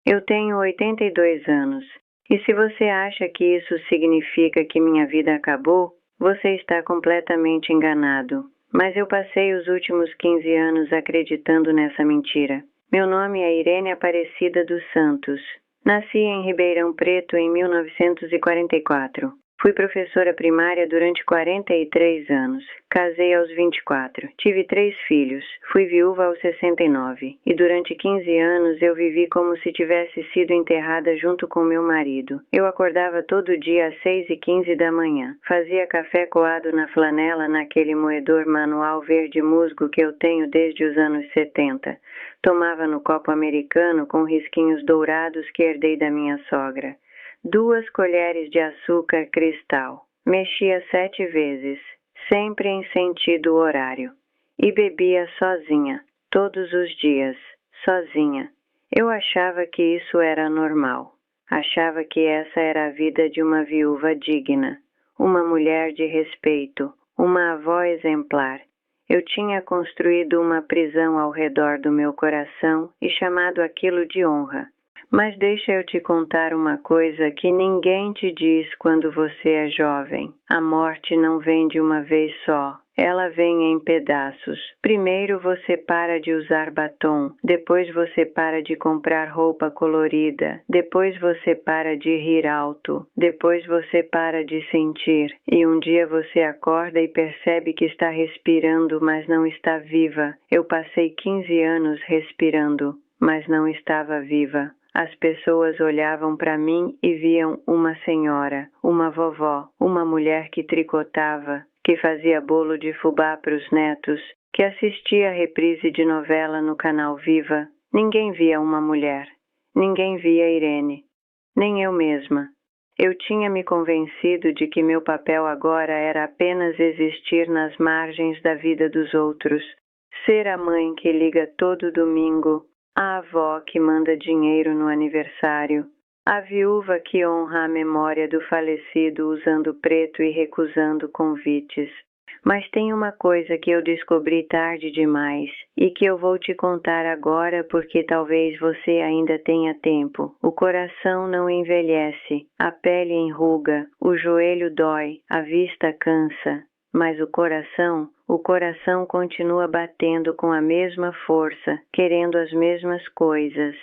Eu tenho 82 anos. E se você acha que isso significa que minha vida acabou, você está completamente enganado. Mas eu passei os últimos 15 anos acreditando nessa mentira. Meu nome é Irene Aparecida dos Santos. Nasci em Ribeirão Preto em 1944. Fui professora primária durante 43 anos. Casei aos 24. Tive 3 filhos. Fui viúva aos 69. E durante 15 anos eu vivi como se tivesse sido enterrada junto com meu marido. Eu acordava todo dia às 6h15 da manhã. Fazia café coado na flanela naquele moedor manual verde musgo que eu tenho desde os anos 70. Tomava no copo americano com risquinhos dourados que herdei da minha sogra. 2 colheres de açúcar cristal. Mexia 7 vezes, sempre em sentido horário. E bebia sozinha, todos os dias, sozinha. Eu achava que isso era normal. Achava que essa era a vida de uma viúva digna, uma mulher de respeito, uma avó exemplar. Eu tinha construído uma prisão ao redor do meu coração e chamado aquilo de honra. Mas deixa eu te contar uma coisa que ninguém te diz quando você é jovem. A morte não vem de uma vez só. Ela vem em pedaços. Primeiro você para de usar batom, depois você para de comprar roupa colorida, depois você para de rir alto, depois você para de sentir, e um dia você acorda e percebe que está respirando, mas não está viva. Eu passei 15 anos respirando, mas não estava viva. As pessoas olhavam para mim e viam uma senhora, uma vovó, uma mulher que tricotava, que fazia bolo de fubá para os netos, que assistia a reprise de novela no canal Viva. Ninguém via uma mulher. Ninguém via Irene. Nem eu mesma. Eu tinha me convencido de que meu papel agora era apenas existir nas margens da vida dos outros. Ser a mãe que liga todo domingo, a avó que manda dinheiro no aniversário, a viúva que honra a memória do falecido usando preto e recusando convites. Mas tem uma coisa que eu descobri tarde demais e que eu vou te contar agora porque talvez você ainda tenha tempo. O coração não envelhece, a pele enruga, o joelho dói, a vista cansa. Mas o coração continua batendo com a mesma força, querendo as mesmas coisas.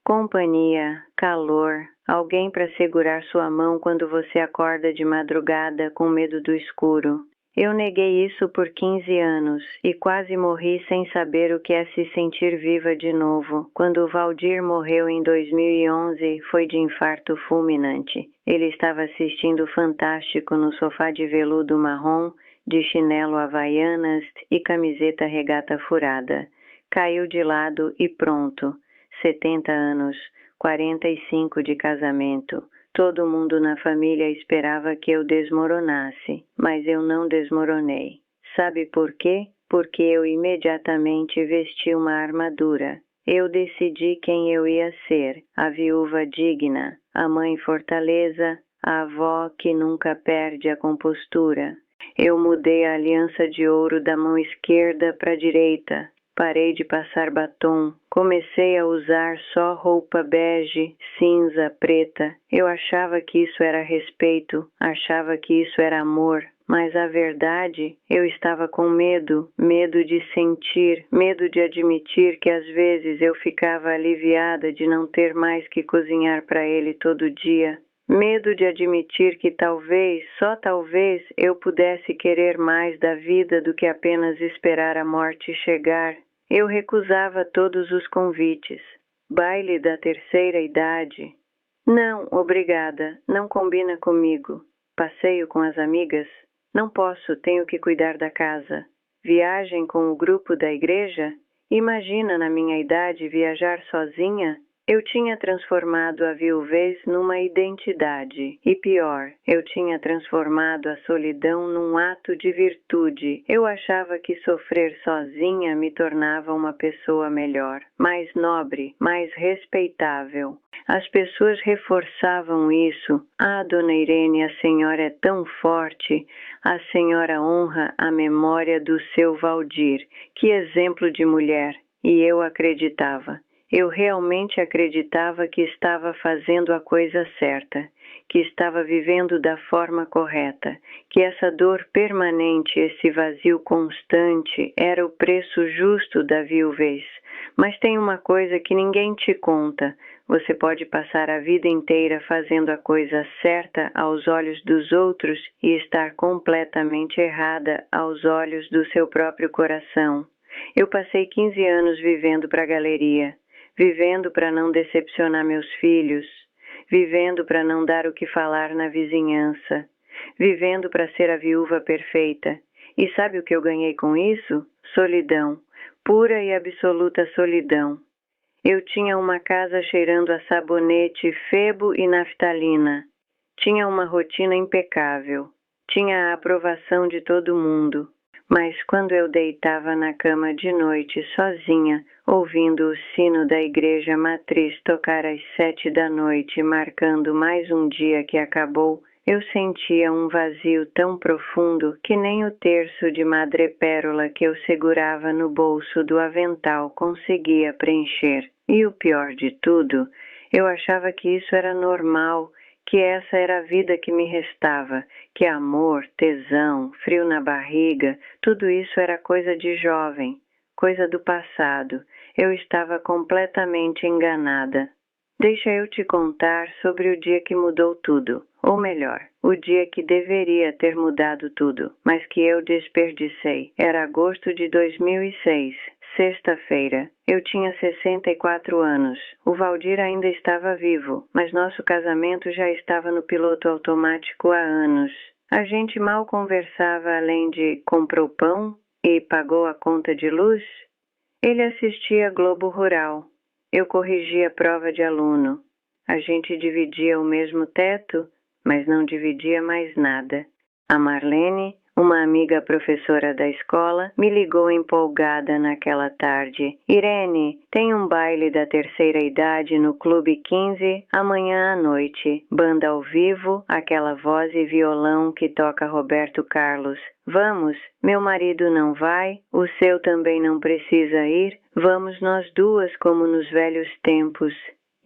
Companhia, calor, alguém para segurar sua mão quando você acorda de madrugada com medo do escuro. Eu neguei isso por 15 anos e quase morri sem saber o que é se sentir viva de novo. Quando o Valdir morreu em 2011, foi de infarto fulminante. Ele estava assistindo Fantástico no sofá de veludo marrom, de chinelo havaianas e camiseta regata furada. Caiu de lado e pronto. 70 anos, 45 de casamento. Todo mundo na família esperava que eu desmoronasse, mas eu não desmoronei. Sabe por quê? Porque eu imediatamente vesti uma armadura. Eu decidi quem eu ia ser, a viúva digna, a mãe fortaleza, a avó que nunca perde a compostura. Eu mudei a aliança de ouro da mão esquerda para a direita. Parei de passar batom. Comecei a usar só roupa bege, cinza, preta. Eu achava que isso era respeito, achava que isso era amor. Mas a verdade, eu estava com medo, medo de sentir, medo de admitir que às vezes eu ficava aliviada de não ter mais que cozinhar para ele todo dia. Medo de admitir que talvez, só talvez, eu pudesse querer mais da vida do que apenas esperar a morte chegar. Eu recusava todos os convites. Baile da terceira idade. Não, obrigada, não combina comigo. Passeio com as amigas? Não posso, tenho que cuidar da casa. Viagem com o grupo da igreja? Imagina na minha idade viajar sozinha? Eu tinha transformado a viuvez numa identidade. E pior, eu tinha transformado a solidão num ato de virtude. Eu achava que sofrer sozinha me tornava uma pessoa melhor, mais nobre, mais respeitável. As pessoas reforçavam isso. Ah, Dona Irene, a senhora é tão forte. A senhora honra a memória do seu Valdir. Que exemplo de mulher. E eu acreditava. Eu realmente acreditava que estava fazendo a coisa certa, que estava vivendo da forma correta, que essa dor permanente, esse vazio constante, era o preço justo da viuvez. Mas tem uma coisa que ninguém te conta. Você pode passar a vida inteira fazendo a coisa certa aos olhos dos outros e estar completamente errada aos olhos do seu próprio coração. Eu passei 15 anos vivendo para a galeria, vivendo para não decepcionar meus filhos, vivendo para não dar o que falar na vizinhança, vivendo para ser a viúva perfeita. E sabe o que eu ganhei com isso? Solidão, pura e absoluta solidão. Eu tinha uma casa cheirando a sabonete, febo e naftalina. Tinha uma rotina impecável. Tinha a aprovação de todo mundo. Mas quando eu deitava na cama de noite sozinha, ouvindo o sino da igreja matriz tocar às 7 da noite, marcando mais um dia que acabou, eu sentia um vazio tão profundo que nem o terço de madrepérola que eu segurava no bolso do avental conseguia preencher. E o pior de tudo, eu achava que isso era normal, que essa era a vida que me restava, que amor, tesão, frio na barriga, tudo isso era coisa de jovem, coisa do passado. Eu estava completamente enganada. Deixa eu te contar sobre o dia que mudou tudo, ou melhor, o dia que deveria ter mudado tudo, mas que eu desperdicei. Era agosto de 2006, sexta-feira. Eu tinha 64 anos. O Valdir ainda estava vivo, mas nosso casamento já estava no piloto automático há anos. A gente mal conversava além de comprou pão e pagou a conta de luz. Ele assistia Globo Rural. Eu corrigia a prova de aluno. A gente dividia o mesmo teto, mas não dividia mais nada. A Marlene, uma amiga professora da escola, me ligou empolgada naquela tarde. Irene, tem um baile da terceira idade no Clube 15 amanhã à noite. Banda ao vivo, aquela voz e violão que toca Roberto Carlos. Vamos, meu marido não vai, o seu também não precisa ir, vamos nós duas como nos velhos tempos.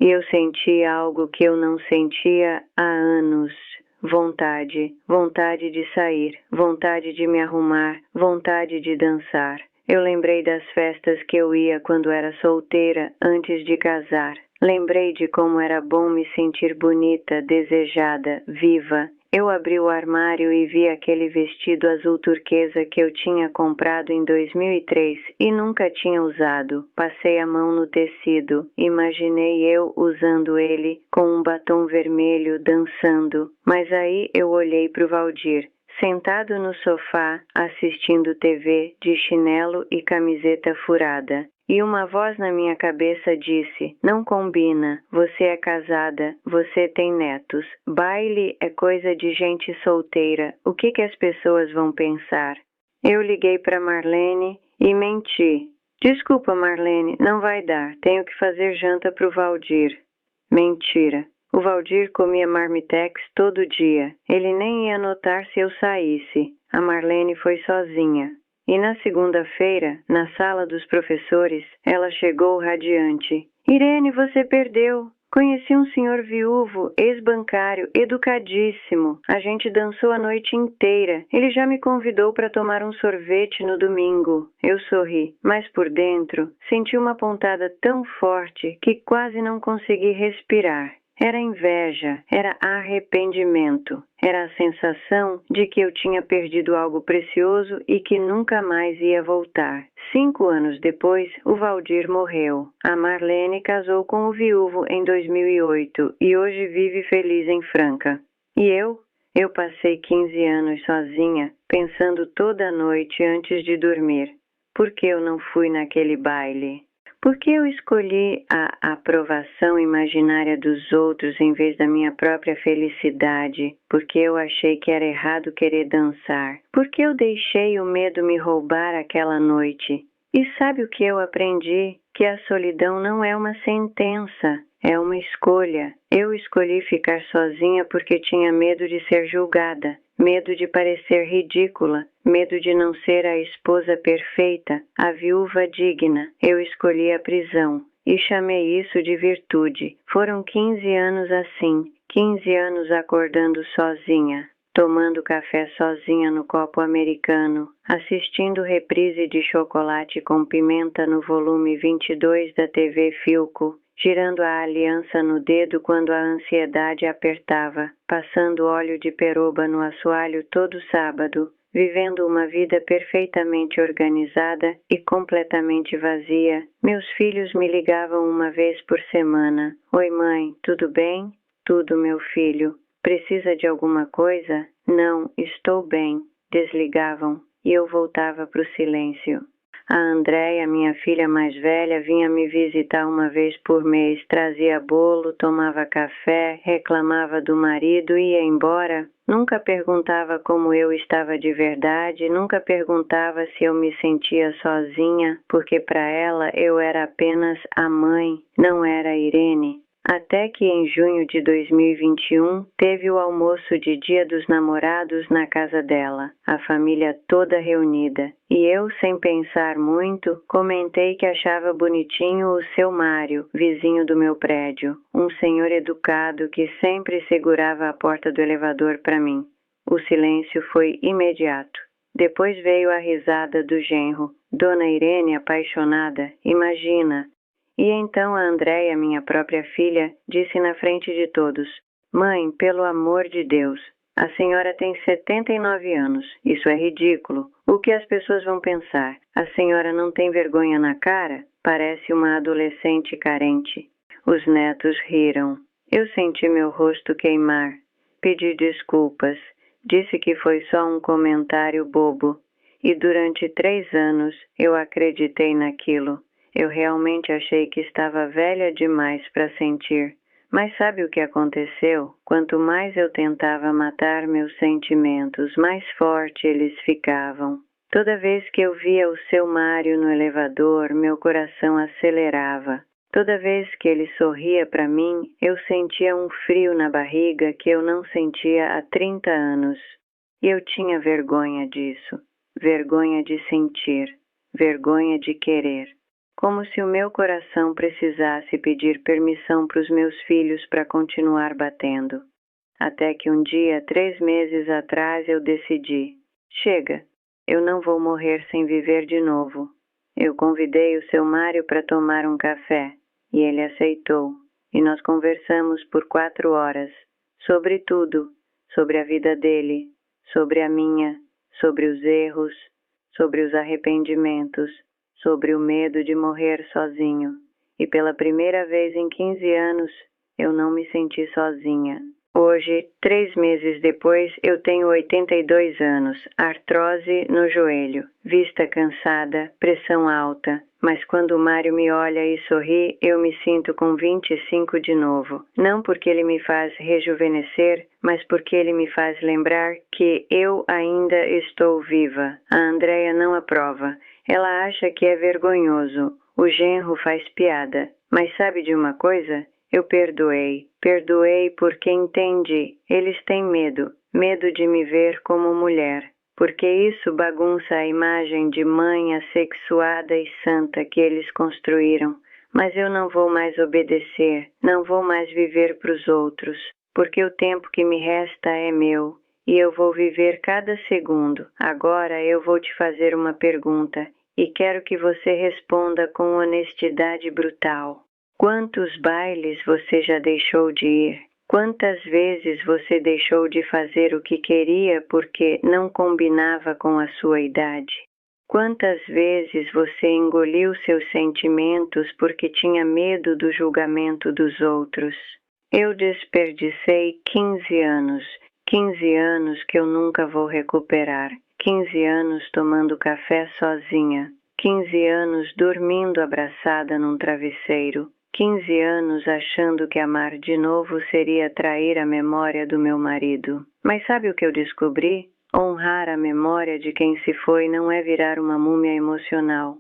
E eu senti algo que eu não sentia há anos. Vontade, vontade de sair, vontade de me arrumar, vontade de dançar. Eu lembrei das festas que eu ia quando era solteira, antes de casar. Lembrei de como era bom me sentir bonita, desejada, viva. Eu abri o armário e vi aquele vestido azul turquesa que eu tinha comprado em 2003 e nunca tinha usado. Passei a mão no tecido. Imaginei eu usando ele com um batom vermelho, dançando. Mas aí eu olhei para o Valdir, sentado no sofá, assistindo TV, de chinelo e camiseta furada. E uma voz na minha cabeça disse, não combina, você é casada, você tem netos, baile é coisa de gente solteira, o que as pessoas vão pensar? Eu liguei para Marlene e menti. Desculpa, Marlene, não vai dar, tenho que fazer janta para o Valdir. Mentira. O Valdir comia marmitex todo dia, ele nem ia notar se eu saísse. A Marlene foi sozinha. E na segunda-feira, na sala dos professores, ela chegou radiante. Irene, você perdeu. Conheci um senhor viúvo, ex-bancário, educadíssimo. A gente dançou a noite inteira. Ele já me convidou para tomar um sorvete no domingo. Eu sorri, mas por dentro senti uma pontada tão forte que quase não consegui respirar. Era inveja, era arrependimento, era a sensação de que eu tinha perdido algo precioso e que nunca mais ia voltar. 5 anos depois, o Valdir morreu. A Marlene casou com o viúvo em 2008 e hoje vive feliz em Franca. E eu? Eu passei 15 anos sozinha, pensando toda noite antes de dormir. Por que eu não fui naquele baile? Por que eu escolhi a aprovação imaginária dos outros em vez da minha própria felicidade? Por que eu achei que era errado querer dançar? Por que eu deixei o medo me roubar aquela noite? E sabe o que eu aprendi? Que a solidão não é uma sentença, é uma escolha. Eu escolhi ficar sozinha porque tinha medo de ser julgada, medo de parecer ridícula, medo de não ser a esposa perfeita, a viúva digna. Eu escolhi a prisão. e chamei isso de virtude. Foram 15 anos assim, 15 anos acordando sozinha, tomando café sozinha no copo americano, assistindo reprise de Chocolate com Pimenta no volume 22 da TV Philco, girando a aliança no dedo quando a ansiedade apertava, passando óleo de peroba no assoalho todo sábado, vivendo uma vida perfeitamente organizada e completamente vazia. Meus filhos me ligavam uma vez por semana. Oi, mãe, tudo bem? Tudo, meu filho. Precisa de alguma coisa? Não, estou bem. Desligavam e eu voltava para o silêncio. A Andréia, minha filha mais velha, vinha me visitar uma vez por mês, trazia bolo, tomava café, reclamava do marido e ia embora. Nunca perguntava como eu estava de verdade, nunca perguntava se eu me sentia sozinha, porque para ela eu era apenas a mãe, não era a Irene. Até que em junho de 2021 teve o almoço de Dia dos Namorados na casa dela, a família toda reunida. E eu, sem pensar muito, comentei que achava bonitinho o seu Mário, vizinho do meu prédio, um senhor educado que sempre segurava a porta do elevador para mim. O silêncio foi imediato. Depois veio a risada do genro. Dona Irene, apaixonada, imagina. E então a Andréia, minha própria filha, disse na frente de todos: Mãe, pelo amor de Deus, a senhora tem 79 anos. Isso é ridículo. O que as pessoas vão pensar? A senhora não tem vergonha na cara? Parece uma adolescente carente. Os netos riram. Eu senti meu rosto queimar. Pedi desculpas. Disse que foi só um comentário bobo. E durante 3 anos eu acreditei naquilo. Eu realmente achei que estava velha demais para sentir. Mas sabe o que aconteceu? Quanto mais eu tentava matar meus sentimentos, mais forte eles ficavam. Toda vez que eu via o seu Mário no elevador, meu coração acelerava. Toda vez que ele sorria para mim, eu sentia um frio na barriga que eu não sentia há 30 anos. E eu tinha vergonha disso. Vergonha de sentir. Vergonha de querer. Como se o meu coração precisasse pedir permissão para os meus filhos para continuar batendo. Até que um dia, 3 meses atrás, eu decidi: chega, eu não vou morrer sem viver de novo. Eu convidei o seu Mário para tomar um café, e ele aceitou. E nós conversamos por 4 horas, sobre tudo, sobre a vida dele, sobre a minha, sobre os erros, sobre os arrependimentos, sobre o medo de morrer sozinho. E pela primeira vez em 15 anos, eu não me senti sozinha. Hoje, 3 meses depois, eu tenho 82 anos, artrose no joelho, vista cansada, pressão alta. Mas quando o Mário me olha e sorri, eu me sinto com 25 de novo. Não porque ele me faz rejuvenescer, mas porque ele me faz lembrar que eu ainda estou viva. A Andréia não aprova. Ela acha que é vergonhoso. O genro faz piada. Mas sabe de uma coisa? Eu perdoei. Perdoei porque entendi. Eles têm medo. Medo de me ver como mulher. Porque isso bagunça a imagem de mãe assexuada e santa que eles construíram. Mas eu não vou mais obedecer. Não vou mais viver para os outros. Porque o tempo que me resta é meu. E eu vou viver cada segundo. Agora eu vou te fazer uma pergunta. E quero que você responda com honestidade brutal. Quantos bailes você já deixou de ir? Quantas vezes você deixou de fazer o que queria porque não combinava com a sua idade? Quantas vezes você engoliu seus sentimentos porque tinha medo do julgamento dos outros? Eu desperdicei 15 anos. 15 anos que eu nunca vou recuperar. 15 anos tomando café sozinha. 15 anos dormindo abraçada num travesseiro. 15 anos achando que amar de novo seria trair a memória do meu marido. Mas sabe o que eu descobri? Honrar a memória de quem se foi não é virar uma múmia emocional.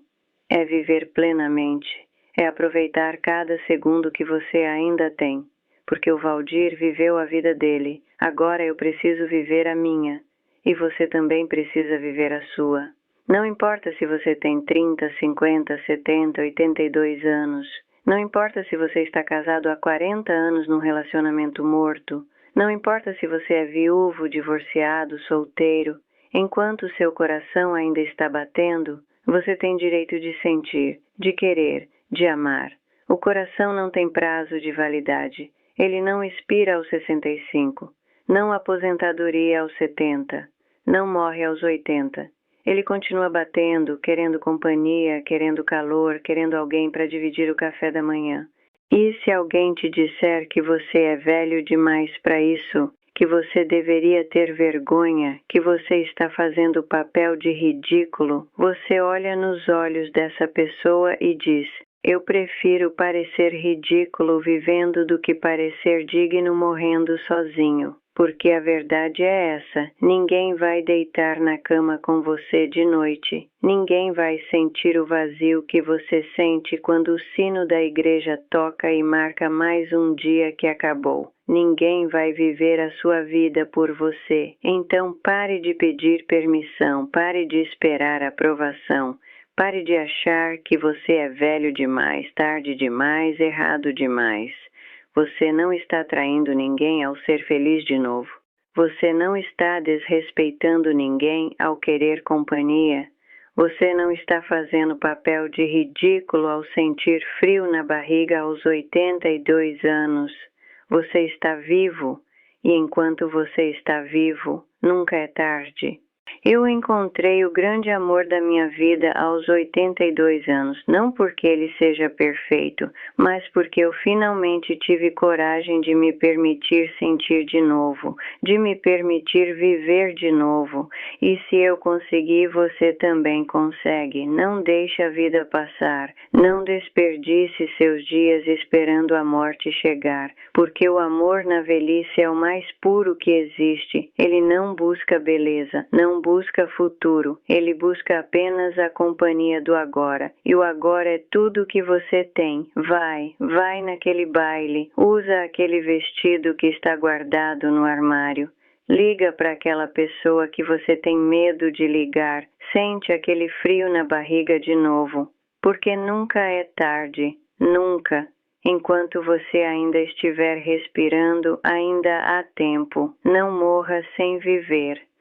É viver plenamente. É aproveitar cada segundo que você ainda tem. Porque o Valdir viveu a vida dele. Agora eu preciso viver a minha. E você também precisa viver a sua. Não importa se você tem 30, 50, 70, 82 anos. Não importa se você está casado há 40 anos num relacionamento morto. Não importa se você é viúvo, divorciado, solteiro. Enquanto seu coração ainda está batendo, você tem direito de sentir, de querer, de amar. O coração não tem prazo de validade. Ele não expira aos 65. Não aposentadoria aos 70. Não morre aos 80. Ele continua batendo, querendo companhia, querendo calor, querendo alguém para dividir o café da manhã. E se alguém te disser que você é velho demais para isso, que você deveria ter vergonha, que você está fazendo o papel de ridículo, você olha nos olhos dessa pessoa e diz: eu prefiro parecer ridículo vivendo do que parecer digno morrendo sozinho. Porque a verdade é essa, ninguém vai deitar na cama com você de noite. Ninguém vai sentir o vazio que você sente quando o sino da igreja toca e marca mais um dia que acabou. Ninguém vai viver a sua vida por você. Então pare de pedir permissão, pare de esperar aprovação. Pare de achar que você é velho demais, tarde demais, errado demais. Você não está traindo ninguém ao ser feliz de novo. Você não está desrespeitando ninguém ao querer companhia. Você não está fazendo papel de ridículo ao sentir frio na barriga aos 82 anos. Você está vivo, e enquanto você está vivo, nunca é tarde. Eu encontrei o grande amor da minha vida aos 82 anos, não porque ele seja perfeito, mas porque eu finalmente tive coragem de me permitir sentir de novo, de me permitir viver de novo. E se eu conseguir, você também consegue. Não deixe a vida passar, não desperdice seus dias esperando a morte chegar, porque o amor na velhice é o mais puro que existe. Ele não busca beleza, não busca futuro, ele busca apenas a companhia do agora. E o agora é tudo o que você tem. Vai naquele baile, usa aquele vestido que está guardado no armário. Liga para aquela pessoa que você tem medo de ligar. Sente aquele frio na barriga de novo. Porque nunca é tarde, nunca. Enquanto você ainda estiver respirando, ainda há tempo. Não morra sem viver.